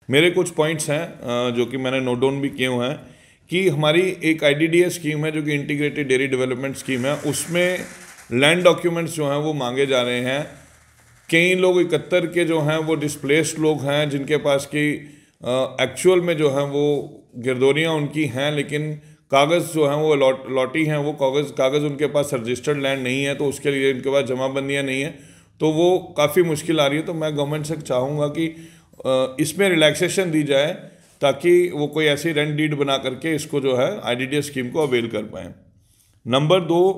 मेरे कुछ पॉइंट्स हैं जो कि मैंने नोट डाउन भी किए हुए हैं कि हमारी एक आईडीडीएस स्कीम है जो कि इंटीग्रेटेड डेयरी डेवलपमेंट स्कीम है, उसमें लैंड डॉक्यूमेंट्स जो हैं वो मांगे जा रहे हैं। कई लोग 71 के जो हैं वो डिस्प्लेस्ड लोग हैं जिनके पास की एक्चुअल में जो है वो गिरदौरियाँ उनकी हैं, लेकिन कागज़ जो हैं वो लॉटी हैं, वो कागज़ उनके पास रजिस्टर्ड लैंड नहीं है, तो उसके लिए उनके पास जमाबंदियाँ नहीं है, तो वो काफ़ी मुश्किल आ रही है। तो मैं गवर्नमेंट से चाहूँगा कि इसमें रिलैक्सेशन दी जाए ताकि वो कोई ऐसी रेंट डीड बना करके इसको जो है आईडीडीएस स्कीम को अवेल कर पाएँ। नंबर 2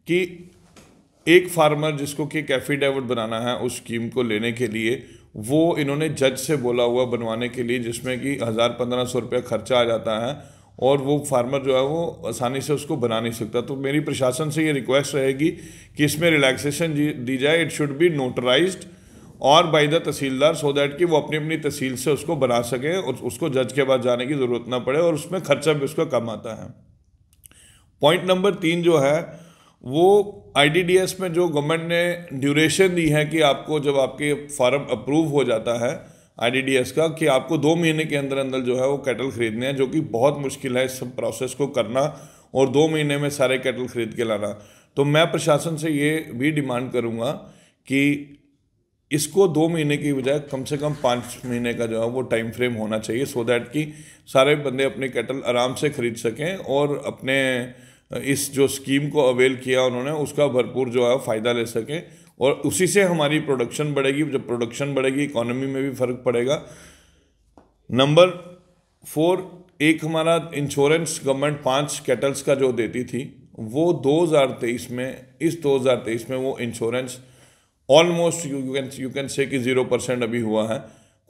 कि एक फार्मर जिसको कि एक एफिडेविट बनाना है उस स्कीम को लेने के लिए, वो इन्होंने जज से बोला हुआ बनवाने के लिए, जिसमें कि 1000-1500 रुपये खर्चा आ जाता है और वो फार्मर जो है वो आसानी से उसको बना नहीं सकता। तो मेरी प्रशासन से ये रिक्वेस्ट रहेगी कि इसमें रिलैक्सेशन दी जाए। इट शुड बी नोटराइज्ड और by the tehsildar, so that कि वो अपनी अपनी तहसील से उसको बना सके और उसको जज के पास जाने की ज़रूरत ना पड़े और उसमें खर्चा भी उसका कम आता है। पॉइंट नंबर 3 जो है वो आईडीडीएस में जो गवर्नमेंट ने ड्यूरेशन दी है कि आपको जब आपके फार्म अप्रूव हो जाता है आईडीडीएस का, कि आपको 2 महीने के अंदर अंदर जो है वो कैटल खरीदने हैं, जो कि बहुत मुश्किल है इस सब प्रोसेस को करना और 2 महीने में सारे कैटल खरीद के लाना। तो मैं प्रशासन से ये भी डिमांड करूँगा कि इसको 2 महीने की बजाय कम से कम 5 महीने का जो है वो टाइम फ्रेम होना चाहिए, सो दैट कि सारे बंदे अपने कैटल आराम से खरीद सकें और अपने इस जो स्कीम को अवेल किया उन्होंने उसका भरपूर जो है फ़ायदा ले सकें और उसी से हमारी प्रोडक्शन बढ़ेगी। जब प्रोडक्शन बढ़ेगी इकोनॉमी में भी फ़र्क पड़ेगा। नंबर 4, एक हमारा इंश्योरेंस गवर्नमेंट 5 कैटल्स का जो देती थी वो 2023 में, इस 2023 में वो insurance almost you can say कि 0% अभी हुआ है,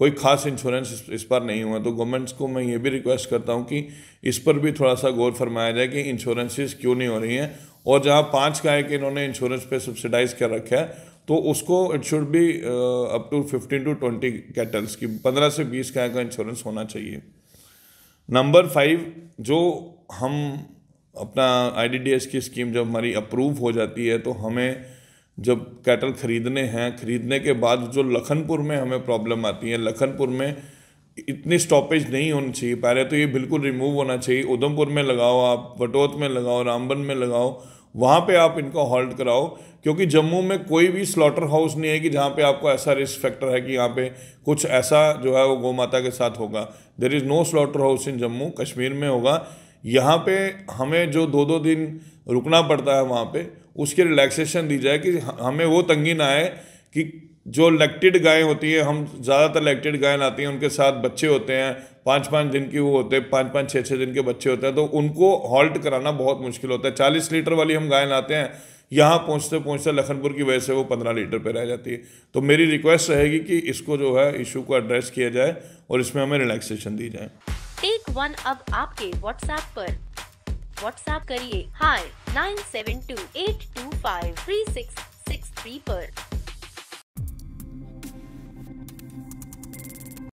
कोई खास इंश्योरेंस इस पर नहीं हुआ। तो गवर्नमेंट्स को मैं ये भी रिक्वेस्ट करता हूँ कि इस पर भी थोड़ा सा गौर फरमाया जाए कि इंश्योरेंसेस क्यों नहीं हो रही हैं, और जहाँ 5 गाय के इन्होंने इंश्योरेंस पे सब्सिडाइज कर रखा है तो उसको it should be up to 15 to 20 cattles की 15 से 20 गाय का इंश्योरेंस होना चाहिए। नंबर 5, जो हम अपना आईडीडीएस की स्कीम जब हमारी अप्रूव हो जाती है तो हमें जब कैटल खरीदने हैं, खरीदने के बाद जो लखनपुर में हमें प्रॉब्लम आती है, लखनपुर में इतनी स्टॉपेज नहीं होनी चाहिए। पहले तो ये बिल्कुल रिमूव होना चाहिए। उधमपुर में लगाओ, आप वटोत में लगाओ, रामबन में लगाओ, वहाँ पे आप इनको हॉल्ट कराओ, क्योंकि जम्मू में कोई भी स्लॉटर हाउस नहीं है कि जहाँ पे आपको ऐसा रिस्क फैक्टर है कि यहाँ पे कुछ ऐसा जो है वो गौ माता के साथ होगा। There is no slaughter house in Jammu Kashmir में होगा। यहाँ पे हमें जो 2-2 दिन रुकना पड़ता है वहाँ पे, उसकी रिलैक्सेशन दी जाए कि हमें वो तंगी ना आए कि जो लैक्टेड गायें होती है, हम ज़्यादातर लैक्टेड गायें लाती हैं, उनके साथ बच्चे होते हैं, 5-5 दिन की वो होते हैं, 5-5, 6-6 दिन के बच्चे होते हैं, तो उनको हॉल्ट कराना बहुत मुश्किल होता है। 40 लीटर वाली हम गाय लाते हैं, यहाँ पहुँचते पहुँचते लखनपुर की वजह से वो 15 लीटर पे रह जाती है। तो मेरी रिक्वेस्ट रहेगी कि इसको जो है इशू को एड्रेस किया जाए और इसमें हमें रिलैक्सेशन दी जाए। टेक 1 अब आपके व्हाट्सएप पर। व्हाट्सएप करिए hi 9728253663 पर।